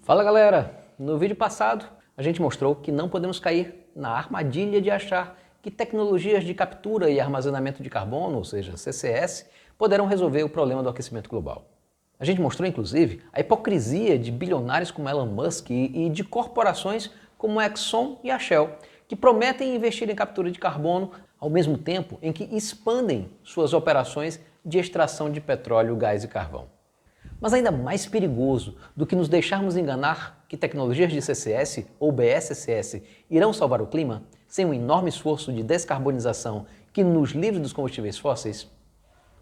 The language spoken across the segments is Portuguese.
Fala galera! No vídeo passado a gente mostrou que não podemos cair na armadilha de achar que tecnologias de captura e armazenamento de carbono, ou seja, CCS, poderão resolver o problema do aquecimento global. A gente mostrou inclusive a hipocrisia de bilionários como Elon Musk e de corporações como a Exxon e a Shell, que prometem investir em captura de carbono ao mesmo tempo em que expandem suas operações de extração de petróleo, gás e carvão. Mas ainda mais perigoso do que nos deixarmos enganar que tecnologias de CCS ou BSCS irão salvar o clima sem um enorme esforço de descarbonização que nos livre dos combustíveis fósseis,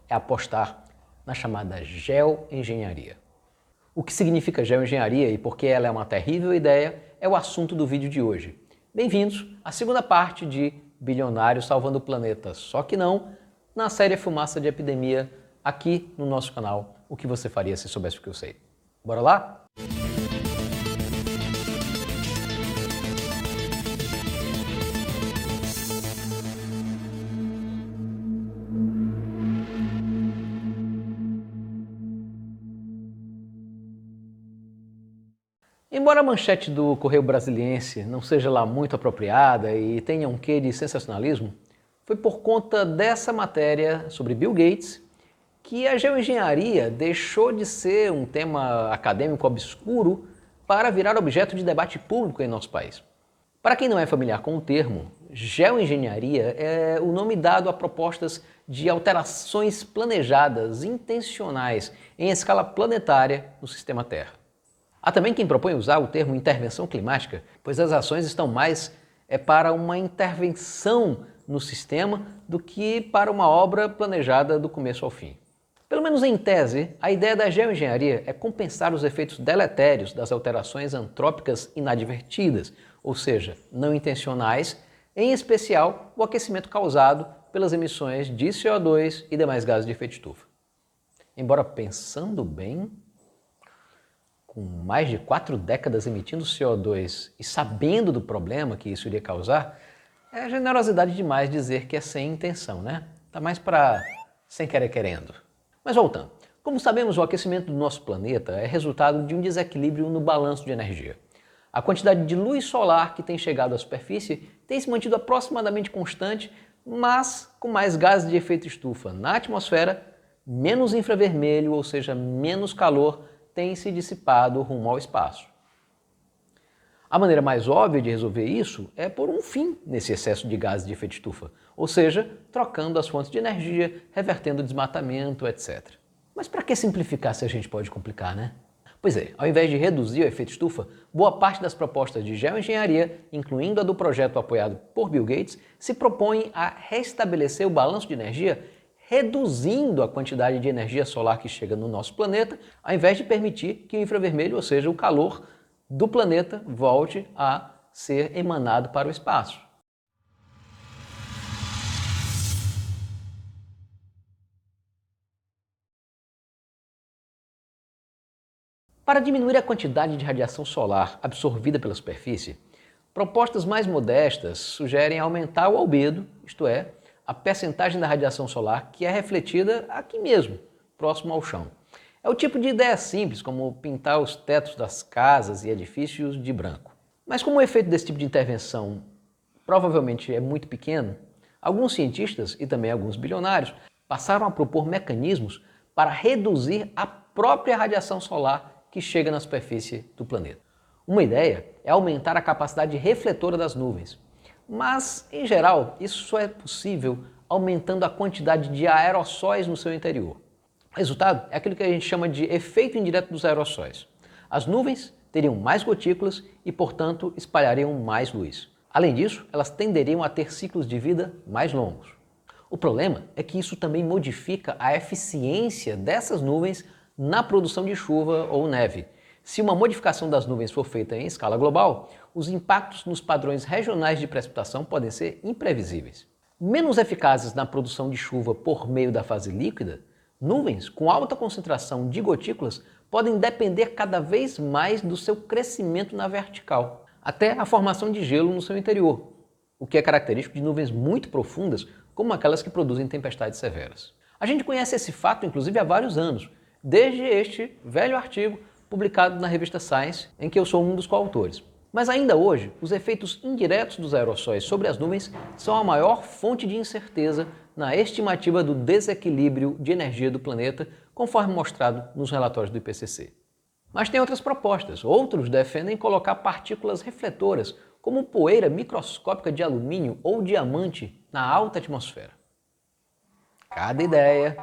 é apostar na chamada geoengenharia. O que significa geoengenharia e por que ela é uma terrível ideia é o assunto do vídeo de hoje. Bem-vindos à segunda parte de Bilionários Salvando o Planeta, só que não na série Fumaça de Epidemia, aqui no nosso canal. O que você faria se soubesse o que eu sei? Bora lá? Embora a manchete do Correio Brasiliense não seja lá muito apropriada e tenha um quê de sensacionalismo, foi por conta dessa matéria sobre Bill Gates que a geoengenharia deixou de ser um tema acadêmico obscuro para virar objeto de debate público em nosso país. Para quem não é familiar com o termo, geoengenharia é o nome dado a propostas de alterações planejadas, intencionais, em escala planetária no sistema Terra. Há também quem propõe usar o termo intervenção climática, pois as ações estão mais para uma intervenção no sistema do que para uma obra planejada do começo ao fim. Pelo menos em tese, a ideia da geoengenharia é compensar os efeitos deletérios das alterações antrópicas inadvertidas, ou seja, não intencionais, em especial o aquecimento causado pelas emissões de CO2 e demais gases de efeito estufa. Embora pensando bem, com mais de 4 décadas emitindo CO2 e sabendo do problema que isso iria causar, é generosidade demais dizer que é sem intenção, né? Tá mais para sem querer querendo. Mas voltando, como sabemos, o aquecimento do nosso planeta é resultado de um desequilíbrio no balanço de energia. A quantidade de luz solar que tem chegado à superfície tem se mantido aproximadamente constante, mas com mais gases de efeito estufa na atmosfera, menos infravermelho, ou seja, menos calor, tem se dissipado rumo ao espaço. A maneira mais óbvia de resolver isso é pôr um fim nesse excesso de gases de efeito estufa, ou seja, trocando as fontes de energia, revertendo o desmatamento, etc. Mas para que simplificar se a gente pode complicar, né? Pois é, ao invés de reduzir o efeito estufa, boa parte das propostas de geoengenharia, incluindo a do projeto apoiado por Bill Gates, se propõe a restabelecer o balanço de energia, reduzindo a quantidade de energia solar que chega no nosso planeta, ao invés de permitir que o infravermelho, ou seja, o calor do planeta, volte a ser emanado para o espaço. Para diminuir a quantidade de radiação solar absorvida pela superfície, propostas mais modestas sugerem aumentar o albedo, isto é, a percentagem da radiação solar que é refletida aqui mesmo, próximo ao chão. É o tipo de ideia simples, como pintar os tetos das casas e edifícios de branco. Mas como o efeito desse tipo de intervenção provavelmente é muito pequeno, alguns cientistas e também alguns bilionários passaram a propor mecanismos para reduzir a própria radiação solar que chega na superfície do planeta. Uma ideia é aumentar a capacidade refletora das nuvens, mas, em geral, isso só é possível aumentando a quantidade de aerossóis no seu interior. O resultado é aquilo que a gente chama de efeito indireto dos aerossóis. As nuvens teriam mais gotículas e, portanto, espalhariam mais luz. Além disso, elas tenderiam a ter ciclos de vida mais longos. O problema é que isso também modifica a eficiência dessas nuvens na produção de chuva ou neve. Se uma modificação das nuvens for feita em escala global, os impactos nos padrões regionais de precipitação podem ser imprevisíveis. Menos eficazes na produção de chuva por meio da fase líquida, nuvens com alta concentração de gotículas podem depender cada vez mais do seu crescimento na vertical, até a formação de gelo no seu interior, o que é característico de nuvens muito profundas, como aquelas que produzem tempestades severas. A gente conhece esse fato, inclusive, há vários anos, desde este velho artigo publicado na revista Science, em que eu sou um dos coautores. Mas ainda hoje, os efeitos indiretos dos aerossóis sobre as nuvens são a maior fonte de incerteza na estimativa do desequilíbrio de energia do planeta, conforme mostrado nos relatórios do IPCC. Mas tem outras propostas. Outros defendem colocar partículas refletoras, como poeira microscópica de alumínio ou diamante, na alta atmosfera. Cada ideia.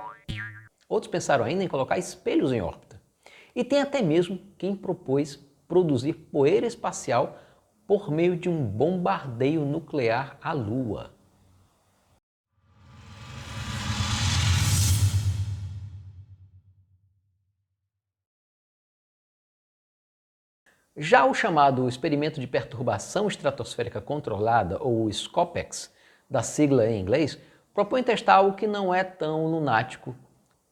Outros pensaram ainda em colocar espelhos em órbita. E tem até mesmo quem propôs produzir poeira espacial por meio de um bombardeio nuclear à Lua. Já o chamado Experimento de Perturbação Estratosférica Controlada, ou SCOPEX, da sigla em inglês, propõe testar algo que não é tão lunático,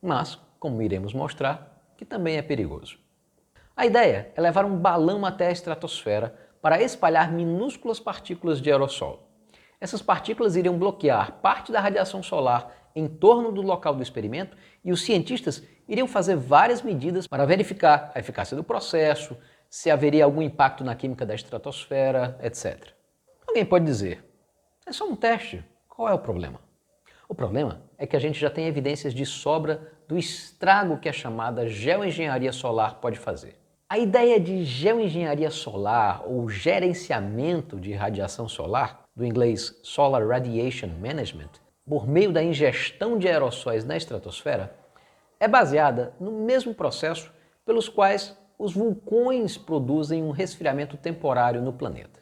mas, como iremos mostrar, que também é perigoso. A ideia é levar um balão até a estratosfera para espalhar minúsculas partículas de aerossol. Essas partículas iriam bloquear parte da radiação solar em torno do local do experimento e os cientistas iriam fazer várias medidas para verificar a eficácia do processo, se haveria algum impacto na química da estratosfera, etc. Alguém pode dizer, é só um teste, qual é o problema? O problema é que a gente já tem evidências de sobra do estrago que a chamada geoengenharia solar pode fazer. A ideia de geoengenharia solar ou gerenciamento de radiação solar, do inglês Solar Radiation Management, por meio da ingestão de aerossóis na estratosfera, é baseada no mesmo processo pelos quais os vulcões produzem um resfriamento temporário no planeta.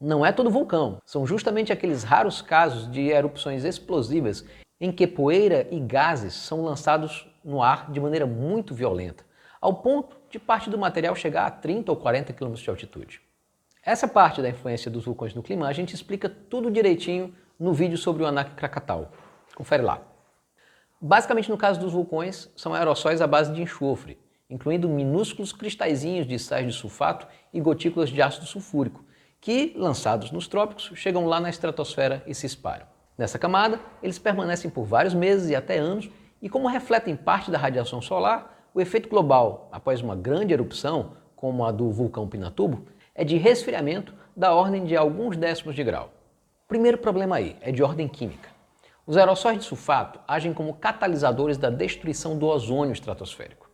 Não é todo vulcão, são justamente aqueles raros casos de erupções explosivas em que poeira e gases são lançados no ar de maneira muito violenta, ao ponto de parte do material chegar a 30 ou 40 km de altitude. Essa parte da influência dos vulcões no clima a gente explica tudo direitinho no vídeo sobre o Anak Krakatau. Confere lá. Basicamente, no caso dos vulcões, são aerossóis à base de enxofre, incluindo minúsculos cristalzinhos de sais de sulfato e gotículas de ácido sulfúrico, que, lançados nos trópicos, chegam lá na estratosfera e se espalham. Nessa camada, eles permanecem por vários meses e até anos, e como refletem parte da radiação solar, o efeito global, após uma grande erupção, como a do vulcão Pinatubo, é de resfriamento da ordem de alguns décimos de grau. O primeiro problema aí é de ordem química. Os aerossóis de sulfato agem como catalisadores da destruição do ozônio estratosférico.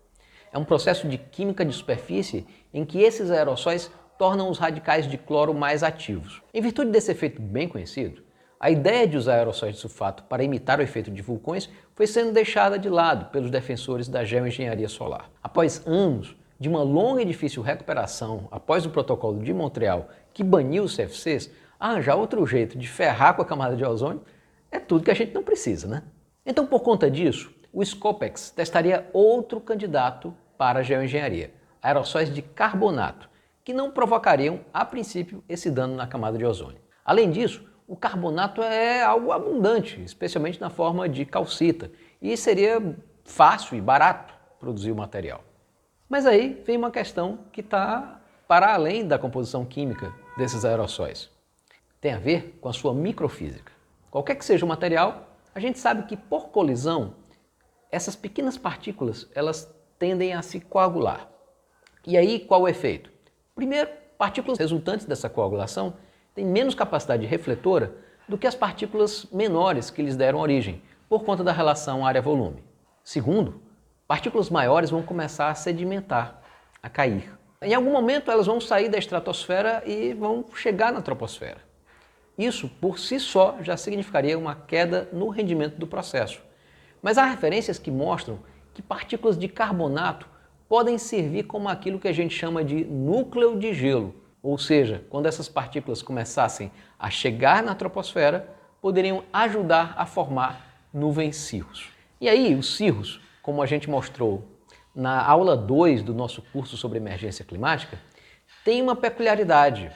É um processo de química de superfície em que esses aerossóis tornam os radicais de cloro mais ativos. Em virtude desse efeito bem conhecido, a ideia de usar aerossóis de sulfato para imitar o efeito de vulcões foi sendo deixada de lado pelos defensores da geoengenharia solar. Após anos de uma longa e difícil recuperação após o protocolo de Montreal que baniu os CFCs, arranjar outro jeito de ferrar com a camada de ozônio é tudo que a gente não precisa, né? Então, por conta disso, o SCOPEX testaria outro candidato para a geoengenharia, aerossóis de carbonato, que não provocariam, a princípio, esse dano na camada de ozônio. Além disso, o carbonato é algo abundante, especialmente na forma de calcita, e seria fácil e barato produzir o material. Mas aí vem uma questão que está para além da composição química desses aerossóis. Tem a ver com a sua microfísica. Qualquer que seja o material, a gente sabe que por colisão, essas pequenas partículas elas tendem a se coagular. E aí qual o efeito? Primeiro, partículas resultantes dessa coagulação têm menos capacidade refletora do que as partículas menores que lhes deram origem, por conta da relação área-volume. Segundo, partículas maiores vão começar a sedimentar, a cair. Em algum momento elas vão sair da estratosfera e vão chegar na troposfera. Isso, por si só, já significaria uma queda no rendimento do processo. Mas há referências que mostram que partículas de carbonato podem servir como aquilo que a gente chama de núcleo de gelo, ou seja, quando essas partículas começassem a chegar na troposfera, poderiam ajudar a formar nuvens cirros. E aí, os cirros, como a gente mostrou na aula 2 do nosso curso sobre emergência climática, têm uma peculiaridade.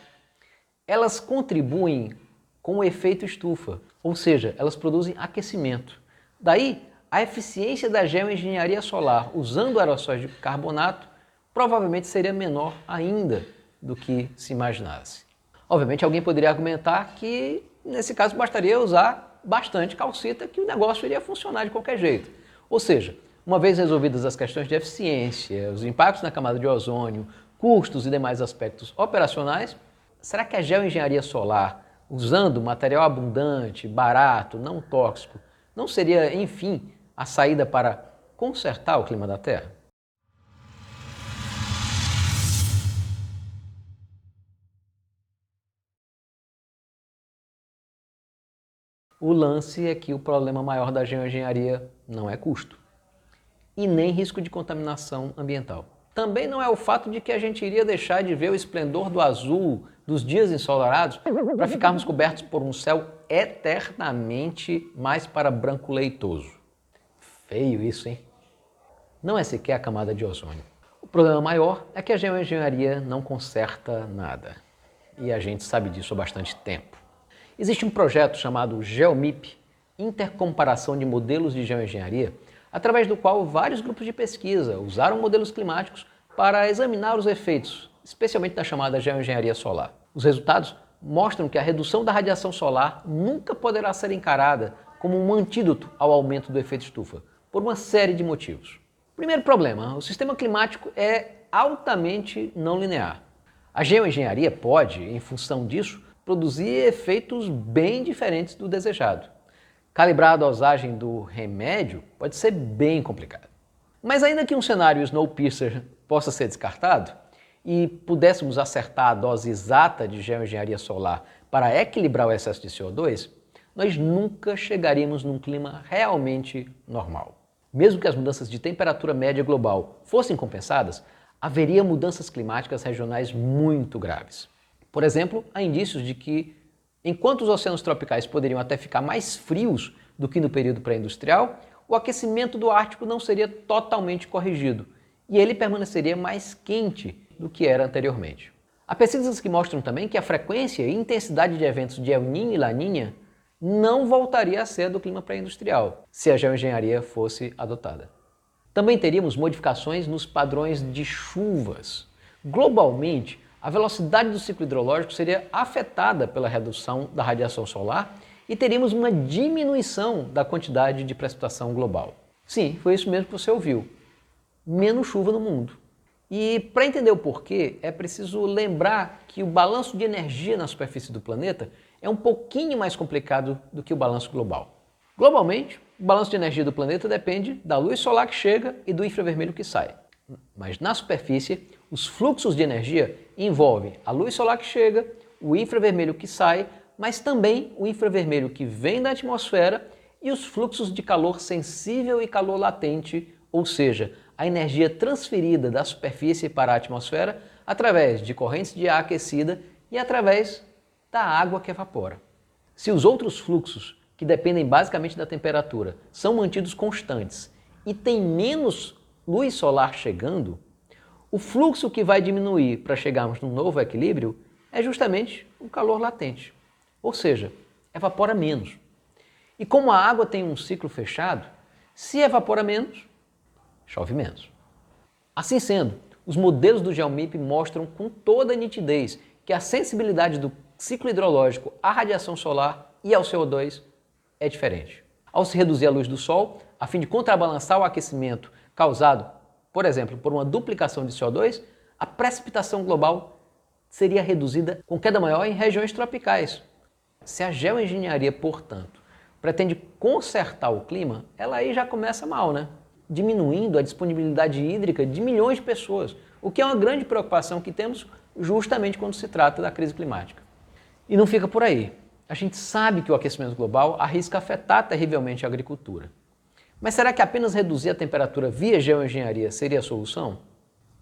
Elas contribuem com o efeito estufa, ou seja, elas produzem aquecimento. Daí, a eficiência da geoengenharia solar usando aerossóis de carbonato provavelmente seria menor ainda do que se imaginasse. Obviamente, alguém poderia argumentar que, nesse caso, bastaria usar bastante calcita que o negócio iria funcionar de qualquer jeito. Ou seja, Uma vez resolvidas as questões de eficiência, os impactos na camada de ozônio, custos e demais aspectos operacionais, será que a geoengenharia solar, usando material abundante, barato, não tóxico, não seria, enfim, a saída para consertar o clima da Terra? O lance é que o problema maior da geoengenharia não é custo e nem risco de contaminação ambiental. Também não é o fato de que a gente iria deixar de ver o esplendor do azul dos dias ensolarados para ficarmos cobertos por um céu eternamente mais para branco leitoso. Feio isso, hein? Não é sequer a camada de ozônio. O problema maior é que a geoengenharia não conserta nada. E a gente sabe disso há bastante tempo. Existe um projeto chamado GeoMIP, Intercomparação de Modelos de Geoengenharia, através do qual vários grupos de pesquisa usaram modelos climáticos para examinar os efeitos, especialmente da chamada geoengenharia solar. Os resultados mostram que a redução da radiação solar nunca poderá ser encarada como um antídoto ao aumento do efeito estufa, por uma série de motivos. Primeiro problema, o sistema climático é altamente não linear. A geoengenharia pode, em função disso, produzir efeitos bem diferentes do desejado. Calibrar a dosagem do remédio pode ser bem complicado. Mas ainda que um cenário Snowpiercer possa ser descartado e pudéssemos acertar a dose exata de geoengenharia solar para equilibrar o excesso de CO2, nós nunca chegaríamos num clima realmente normal. Mesmo que as mudanças de temperatura média global fossem compensadas, haveria mudanças climáticas regionais muito graves. Por exemplo, há indícios de que, enquanto os oceanos tropicais poderiam até ficar mais frios do que no período pré-industrial, o aquecimento do Ártico não seria totalmente corrigido e ele permaneceria mais quente do que era anteriormente. Há pesquisas que mostram também que a frequência e intensidade de eventos de El Niño e La Niña não voltaria a ser do clima pré-industrial se a geoengenharia fosse adotada. Também teríamos modificações nos padrões de chuvas. Globalmente, a velocidade do ciclo hidrológico seria afetada pela redução da radiação solar e teríamos uma diminuição da quantidade de precipitação global. Sim, foi isso mesmo que você ouviu. Menos chuva no mundo. E para entender o porquê, é preciso lembrar que o balanço de energia na superfície do planeta é um pouquinho mais complicado do que o balanço global. Globalmente, o balanço de energia do planeta depende da luz solar que chega e do infravermelho que sai. Mas na superfície, os fluxos de energia envolvem a luz solar que chega, o infravermelho que sai, mas também o infravermelho que vem da atmosfera e os fluxos de calor sensível e calor latente, ou seja, a energia transferida da superfície para a atmosfera através de correntes de ar aquecida e através da água que evapora. Se os outros fluxos, que dependem basicamente da temperatura, são mantidos constantes e tem menos luz solar chegando, o fluxo que vai diminuir para chegarmos num novo equilíbrio é justamente o calor latente, ou seja, evapora menos. E como a água tem um ciclo fechado, se evapora menos, chove menos. Assim sendo, os modelos do GeoMIP mostram com toda a nitidez que a sensibilidade do ciclo hidrológico à radiação solar e ao CO2 é diferente. Ao se reduzir a luz do Sol, a fim de contrabalançar o aquecimento causado, por exemplo, por uma duplicação de CO2, a precipitação global seria reduzida com queda maior em regiões tropicais. Se a geoengenharia, portanto, pretende consertar o clima, ela aí já começa mal, né? Diminuindo a disponibilidade hídrica de milhões de pessoas, o que é uma grande preocupação que temos justamente quando se trata da crise climática. E não fica por aí. A gente sabe que o aquecimento global arrisca afetar terrivelmente a agricultura. Mas será que apenas reduzir a temperatura via geoengenharia seria a solução?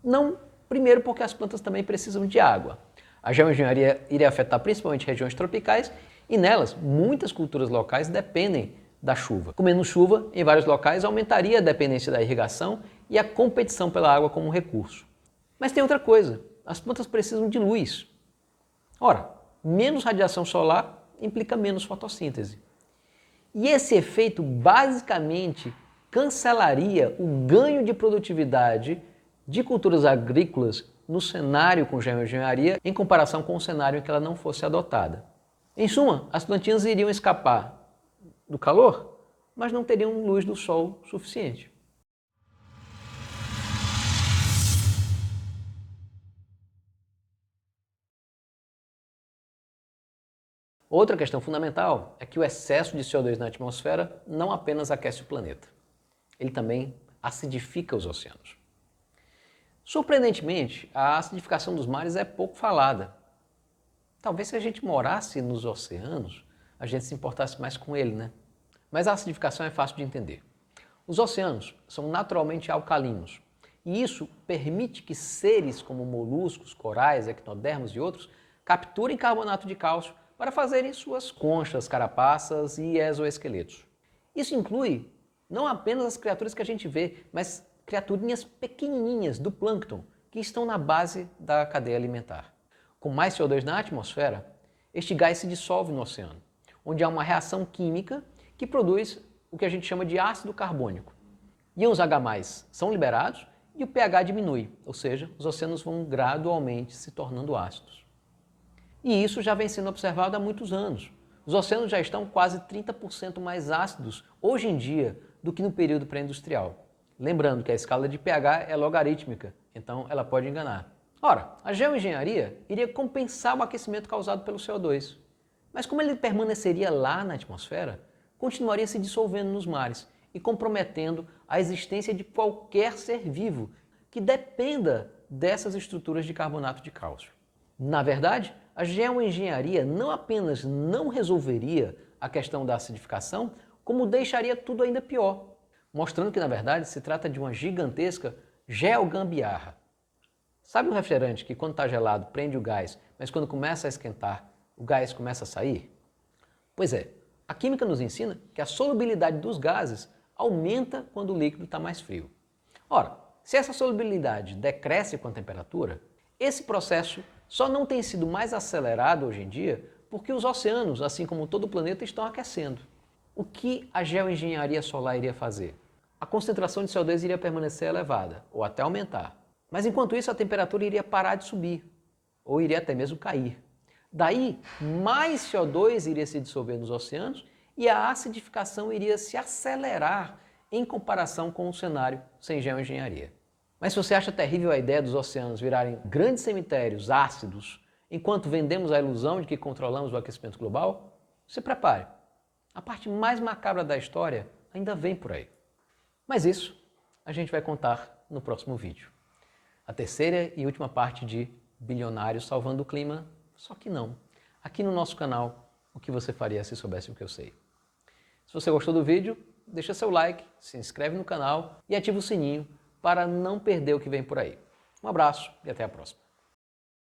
Não, primeiro porque as plantas também precisam de água. A geoengenharia iria afetar principalmente regiões tropicais e nelas muitas culturas locais dependem da chuva. Com menos chuva, em vários locais, aumentaria a dependência da irrigação e a competição pela água como recurso. Mas tem outra coisa, as plantas precisam de luz. Ora, menos radiação solar implica menos fotossíntese. E esse efeito basicamente cancelaria o ganho de produtividade de culturas agrícolas no cenário com geoengenharia em comparação com o cenário em que ela não fosse adotada. Em suma, as plantinhas iriam escapar do calor, mas não teriam luz do sol suficiente. Outra questão fundamental é que o excesso de CO2 na atmosfera não apenas aquece o planeta, ele também acidifica os oceanos. Surpreendentemente, a acidificação dos mares é pouco falada. Talvez se a gente morasse nos oceanos, a gente se importasse mais com ele, né? Mas a acidificação é fácil de entender. Os oceanos são naturalmente alcalinos, e isso permite que seres como moluscos, corais, equinodermos e outros capturem carbonato de cálcio para fazerem suas conchas, carapaças e exoesqueletos. Isso inclui não apenas as criaturas que a gente vê, mas criaturinhas pequenininhas do plâncton que estão na base da cadeia alimentar. Com mais CO2 na atmosfera, este gás se dissolve no oceano, onde há uma reação química que produz o que a gente chama de ácido carbônico. Íons H+ são liberados e o pH diminui, ou seja, os oceanos vão gradualmente se tornando ácidos. E isso já vem sendo observado há muitos anos. Os oceanos já estão quase 30% mais ácidos hoje em dia do que no período pré-industrial. Lembrando que a escala de pH é logarítmica, então ela pode enganar. Ora, a geoengenharia iria compensar o aquecimento causado pelo CO2. Mas como ele permaneceria lá na atmosfera, continuaria se dissolvendo nos mares e comprometendo a existência de qualquer ser vivo que dependa dessas estruturas de carbonato de cálcio. Na verdade, a geoengenharia não apenas não resolveria a questão da acidificação, como deixaria tudo ainda pior, mostrando que, na verdade, se trata de uma gigantesca geogambiarra. Sabe um refrigerante que, quando está gelado, prende o gás, mas quando começa a esquentar, o gás começa a sair? Pois é, a química nos ensina que a solubilidade dos gases aumenta quando o líquido está mais frio. Ora, se essa solubilidade decresce com a temperatura, esse processo só não tem sido mais acelerado hoje em dia porque os oceanos, assim como todo o planeta, estão aquecendo. O que a geoengenharia solar iria fazer? A concentração de CO2 iria permanecer elevada, ou até aumentar. Mas enquanto isso, a temperatura iria parar de subir, ou iria até mesmo cair. Daí, mais CO2 iria se dissolver nos oceanos e a acidificação iria se acelerar em comparação com o cenário sem geoengenharia. Mas se você acha terrível a ideia dos oceanos virarem grandes cemitérios ácidos, enquanto vendemos a ilusão de que controlamos o aquecimento global, se prepare. A parte mais macabra da história ainda vem por aí. Mas isso a gente vai contar no próximo vídeo. A terceira e última parte de Bilionários Salvando o Clima, só que não. Aqui no nosso canal, o que você faria se soubesse o que eu sei. Se você gostou do vídeo, deixa seu like, se inscreve no canal e ativa o sininho para não perder o que vem por aí. Um abraço e até a próxima.